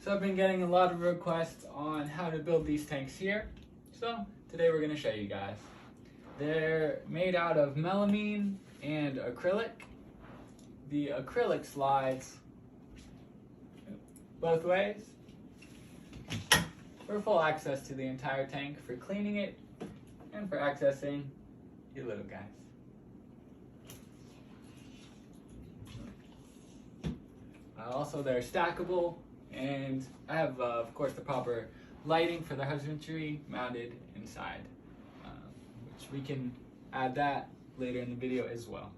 So I've been getting a lot of requests on how to build these tanks here. So today we're going to show you guys. They're made out of melamine and acrylic. The acrylic slides both ways for full access to the entire tank, for cleaning it, and for accessing your little guys. Also, they're stackable, and I have, of course, the proper lighting for the husbandry mounted inside, which we can add that later in the video as well.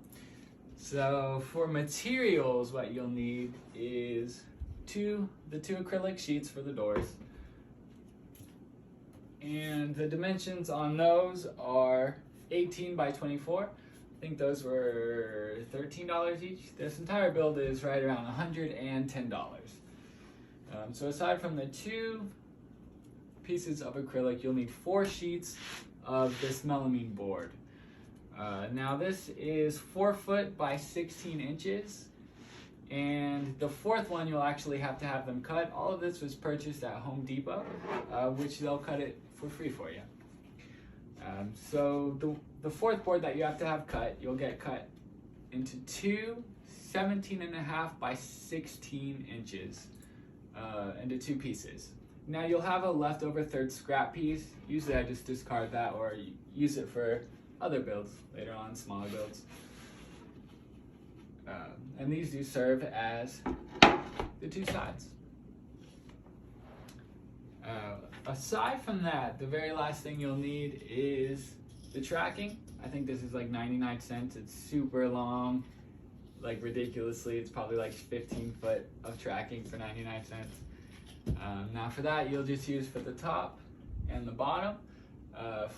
So for materials, what you'll need is the two acrylic sheets for the doors, and the dimensions on those are 18 by 24. I think those were $13 each. This entire build is right around $110. So aside from the two pieces of acrylic, you'll need 4 sheets of this melamine board. Now this is 4 foot by 16 inches, and the fourth one you'll actually have to have them cut. All of this was purchased at Home Depot, which they'll cut it for free for you. So the fourth board that you have to have cut, you'll get cut into two 17.5 by 16 inches into 2 pieces. Now you'll have a leftover third scrap piece. Usually I just discard that or use it for other builds later on, smaller builds. And these do serve as the 2 sides. Aside from that, the very last thing you'll need is the tracking. I think this is like 99 cents. It's super long, like ridiculously. It's probably like 15 foot of tracking for 99 cents. Now for that, you'll just use for the top and the bottom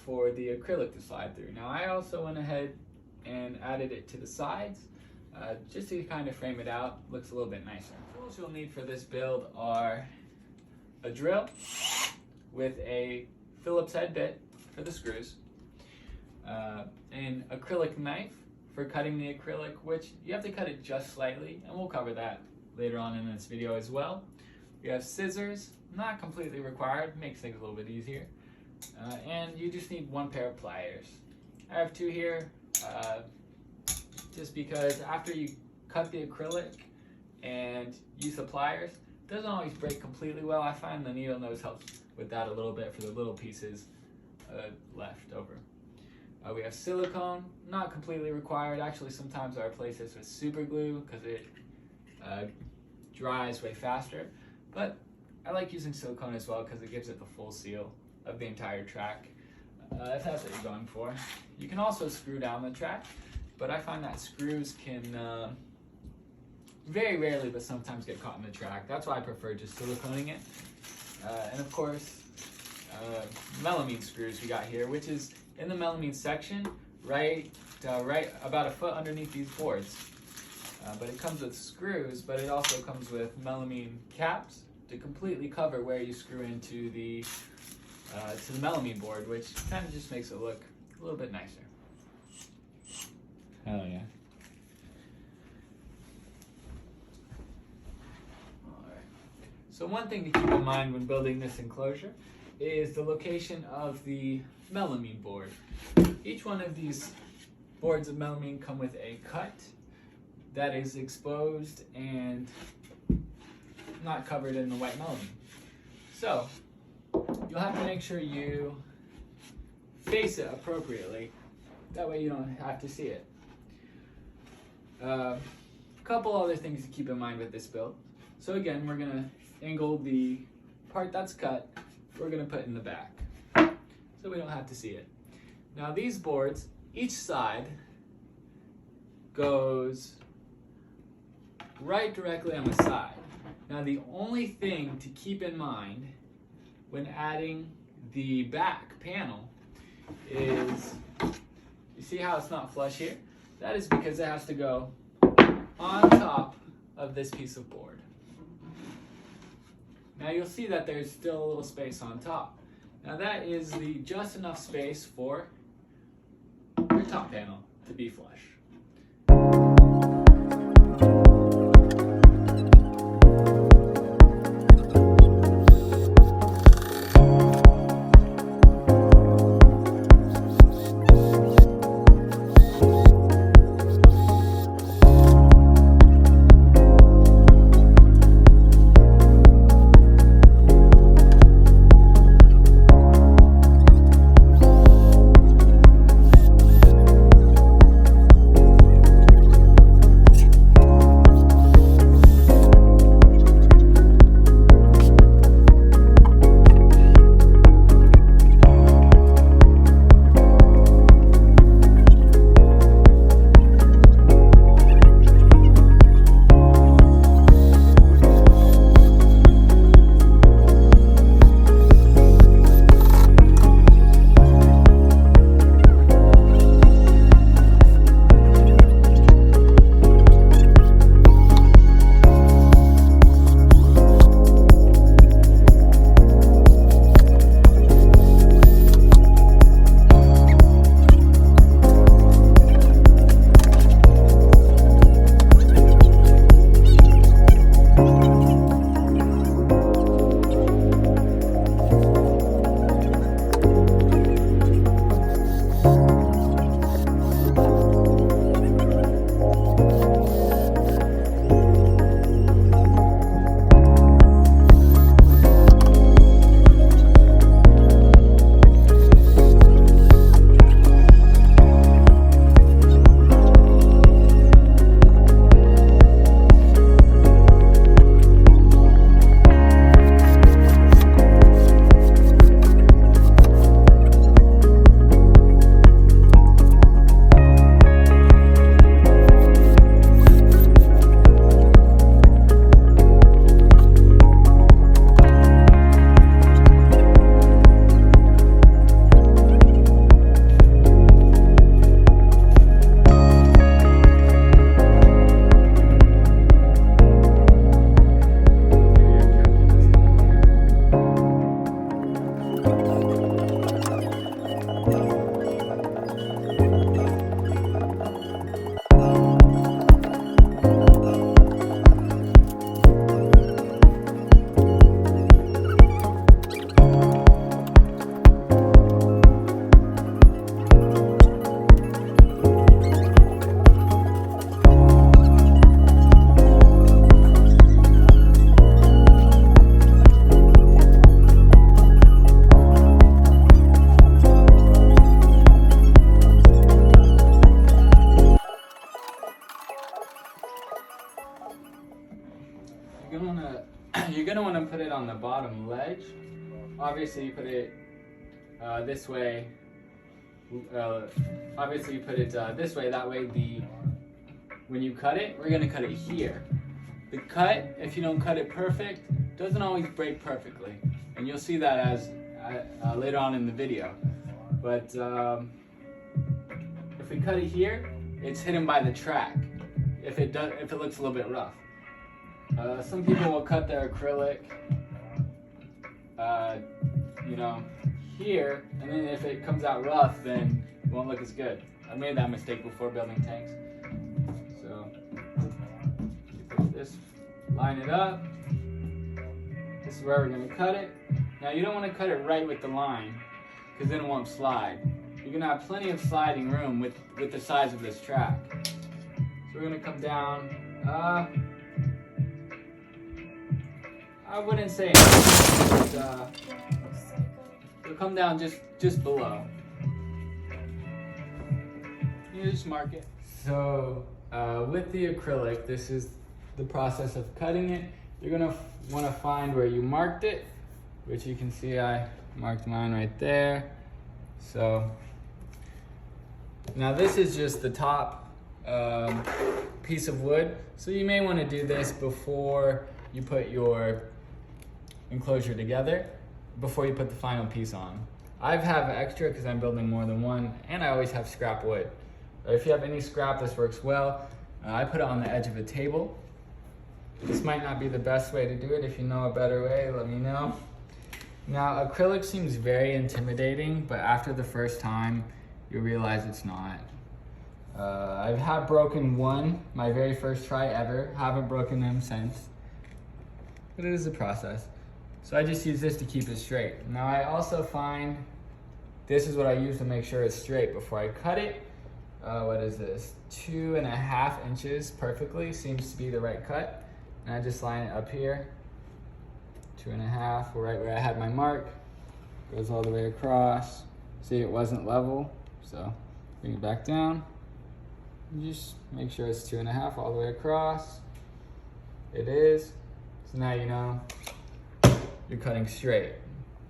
for the acrylic to slide through. Now I also went ahead and added it to the sides just to kind of frame it out. Looks a little bit nicer. The tools you'll need for this build are a drill with a Phillips head bit for the screws, an acrylic knife for cutting the acrylic, which you have to cut it just slightly, and we'll cover that later on in this video as well. We have scissors, not completely required, makes things a little bit easier, and you just need 1 pair of pliers. I have 2 here, just because after you cut the acrylic and use the pliers, it doesn't always break completely well. I find the needle nose helps with that a little bit for the little pieces left over. We have silicone, not completely required. Actually, sometimes I replace this with super glue because it dries way faster. But I like using silicone as well because it gives it the full seal of the entire track, if that's what you're going for. You can also screw down the track, but I find that screws can very rarely, but sometimes get caught in the track. That's why I prefer just siliconing it. And of course, melamine screws we got here, which is in the melamine section, right about 1 foot underneath these boards. But it comes with screws, but it also comes with melamine caps to completely cover where you screw into the melamine board, which kind of just makes it look a little bit nicer. Hell yeah. So one thing to keep in mind when building this enclosure is the location of the melamine board. Each one of these boards of melamine come with a cut that is exposed and not covered in the white melamine. So you'll have to make sure you face it appropriately. That way you don't have to see it. A couple other things to keep in mind with this build. So again, we're going to angle the part that's cut, we're going to put in the back so we don't have to see it. Now these boards, each side goes right directly on the side. Now the only thing to keep in mind when adding the back panel is, you see how it's not flush here? That is because it has to go on top of this piece of board. Now you'll see that there's still a little space on top. Now that is the just enough space for your top panel to be flush. you're gonna want to put it on the bottom ledge. Obviously you put it this way. Obviously you put it this way, that way when you cut it, we're gonna cut it here. The cut, if you don't cut it perfect, doesn't always break perfectly. And you'll see that as later on in the video. But if we cut it here, it's hidden by the track. If it looks a little bit rough. Some people will cut their acrylic, here, and then if it comes out rough, then it won't look as good. I made that mistake before building tanks. So, you put this, line it up. This is where we're gonna cut it. Now you don't want to cut it right with the line, because then it won't slide. You're gonna have plenty of sliding room with the size of this track. So we're gonna come down. I wouldn't say anything, but it'll come down just below. You just mark it. So with the acrylic, this is the process of cutting it. You're gonna want to find where you marked it, which you can see I marked mine right there. So now this is just the top piece of wood. So you may want to do this before you put your enclosure together, before you put the final piece on. I have extra because I'm building more than one, and I always have scrap wood. If you have any scrap, this works well. I put it on the edge of a table. This might not be the best way to do it. If you know a better way, let me know. Now, acrylic seems very intimidating, but after the first time, you'll realize it's not. I have broken one, my very first try ever. Haven't broken them since, but it is a process. So I just use this to keep it straight. Now I also find, this is what I use to make sure it's straight before I cut it. What is this? 2.5 inches perfectly seems to be the right cut. And I just line it up here. 2.5, right where I had my mark. Goes all the way across. See, it wasn't level, so bring it back down. And just make sure it's 2.5 all the way across. It is. So now you know you're cutting straight.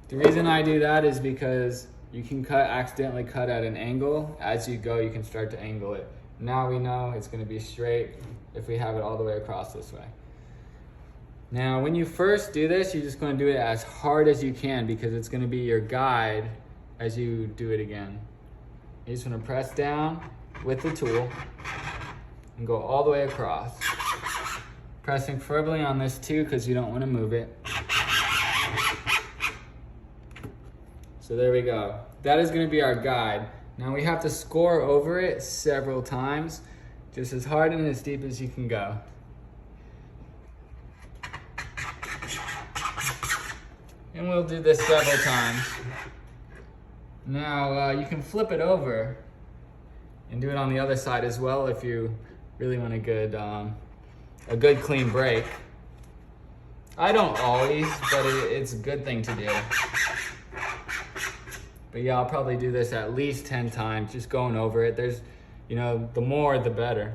The reason I do that is because you can accidentally cut at an angle. As you go, you can start to angle it. Now we know it's gonna be straight if we have it all the way across this way. Now, when you first do this, you're just gonna do it as hard as you can because it's gonna be your guide as you do it again. You just wanna press down with the tool and go all the way across. Pressing firmly on this too because you don't wanna move it. So there we go. That is gonna be our guide. Now we have to score over it several times, just as hard and as deep as you can go. And we'll do this several times. Now you can flip it over and do it on the other side as well if you really want a good clean break. I don't always, but it's a good thing to do. But yeah, I'll probably do this at least 10 times, just going over it. There's, the more, the better.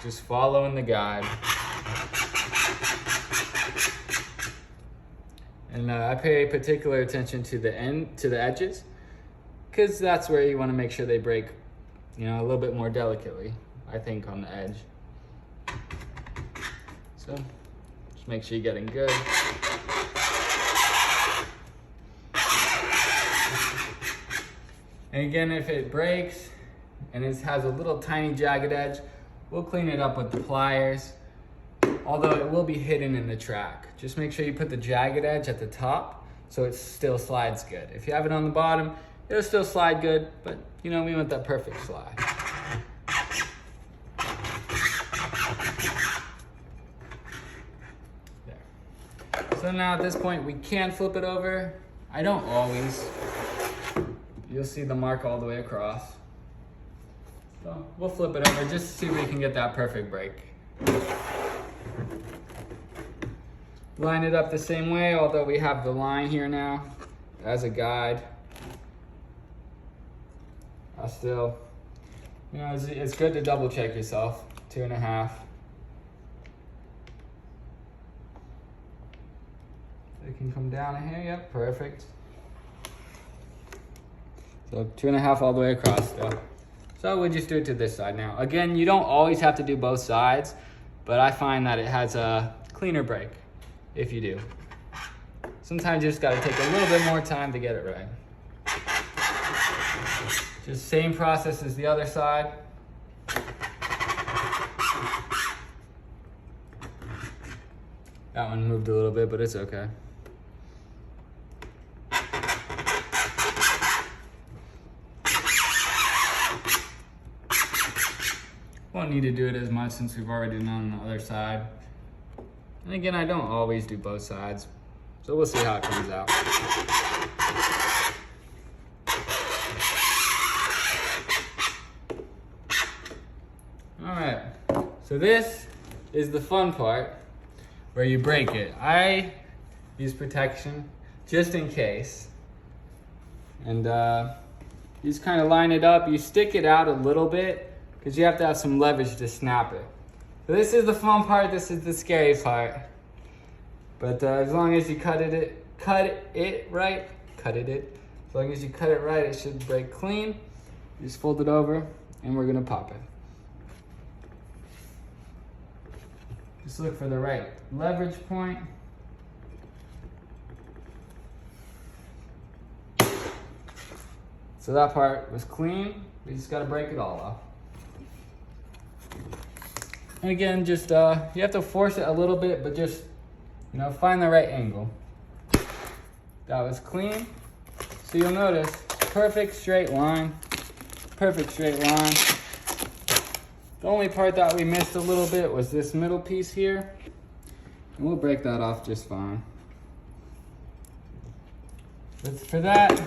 Just following the guide. And I pay particular attention to the edges, because that's where you want to make sure they break, a little bit more delicately, I think, on the edge. So, just make sure you're getting good. And again, if it breaks and it has a little tiny jagged edge, we'll clean it up with the pliers, although it will be hidden in the track. Just make sure you put the jagged edge at the top so it still slides good. If you have it on the bottom, it'll still slide good, but we want that perfect slide. There. So now at this point, we can flip it over. I don't always. You'll see the mark all the way across. So we'll flip it over just to see if we can get that perfect break. Line it up the same way, although we have the line here now as a guide. I still, it's good to double check yourself. 2.5. can come down a hair. Yep, perfect. So 2.5 all the way across still. So we just do it to this side now. Again, you don't always have to do both sides, but I find that it has a cleaner break if you do. Sometimes you just gotta take a little bit more time to get it right. Just same process as the other side. That one moved a little bit, but it's okay. Won't need to do it as much since we've already done on the other side. And again, I don't always do both sides, so we'll see how it comes out. All right, so this is the fun part where you break it. I use protection just in case. And you just kind of line it up. You stick it out a little bit because you have to have some leverage to snap it. So this is the fun part, this is the scary part. But as long as you cut it right, as long as you cut it right, it should break clean. You just fold it over and we're gonna pop it. Just look for the right leverage point. So that part was clean. We just gotta break it all off. And again, just you have to force it a little bit, but just, you know, find the right angle. That was clean. So you'll notice, perfect straight line. Perfect straight line. The only part that we missed a little bit was this middle piece here. And we'll break that off just fine. But for that,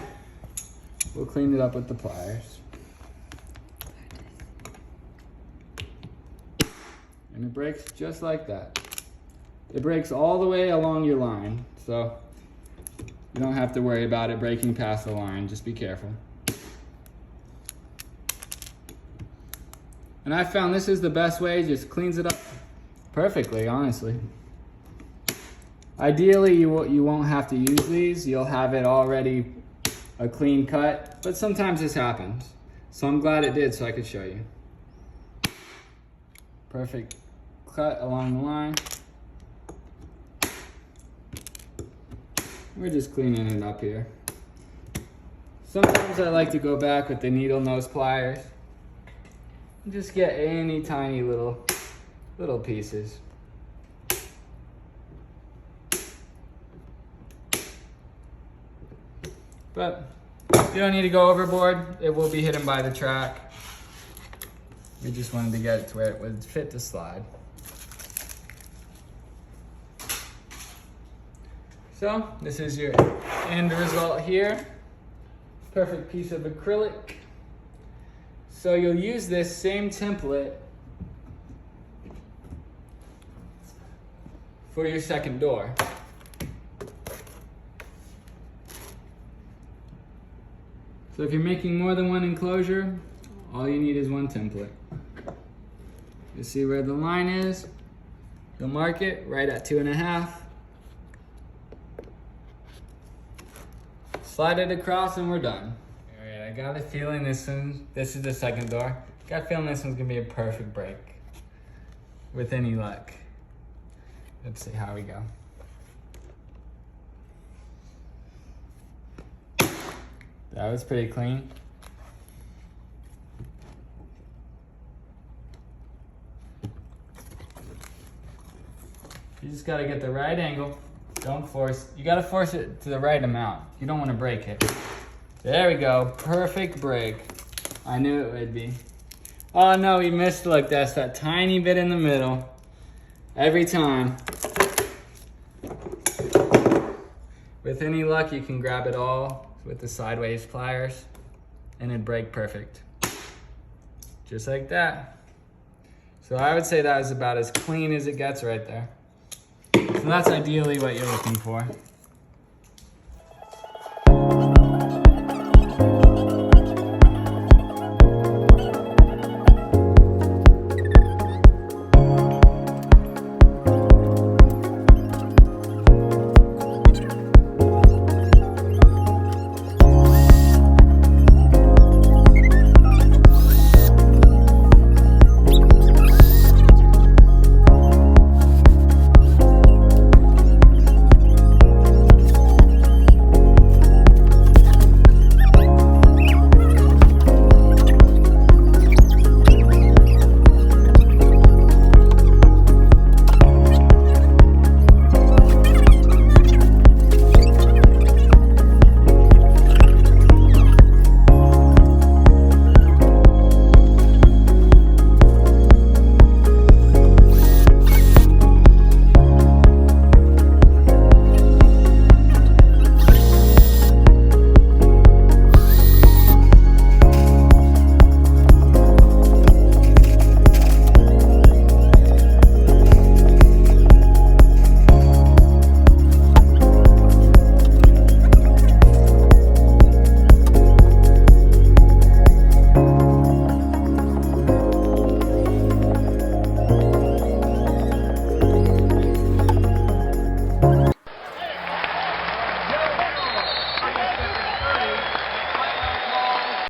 we'll clean it up with the pliers. And it breaks just like that. It breaks all the way along your line. So you don't have to worry about it breaking past the line. Just be careful. And I found this is the best way. It just cleans it up perfectly, honestly. Ideally, you won't have to use these. You'll have it already a clean cut, but sometimes this happens. So I'm glad it did so I could show you. Perfect cut along the line. We're just cleaning it up here. Sometimes I like to go back with the needle nose pliers. Just get any tiny little pieces. But you don't need to go overboard. It will be hidden by the track. We just wanted to get it to where it would fit the slide. So this is your end result here. Perfect piece of acrylic. So you'll use this same template for your second door. So if you're making more than one enclosure, all you need is one template. You see where the line is, you'll mark it right at 2.5. Slide it across and we're done. All right, I got a feeling this is the second door. Got a feeling this one's gonna be a perfect break with any luck. Let's see how we go. That was pretty clean. You just gotta get the right angle. Don't force, you gotta force it to the right amount. You don't wanna break it. There we go, perfect break. I knew it would be. Oh no, we missed, look, that's that tiny bit in the middle. Every time. With any luck, you can grab it all with the sideways pliers and it'd break perfect. Just like that. So I would say that is about as clean as it gets right there. So that's ideally what you're looking for.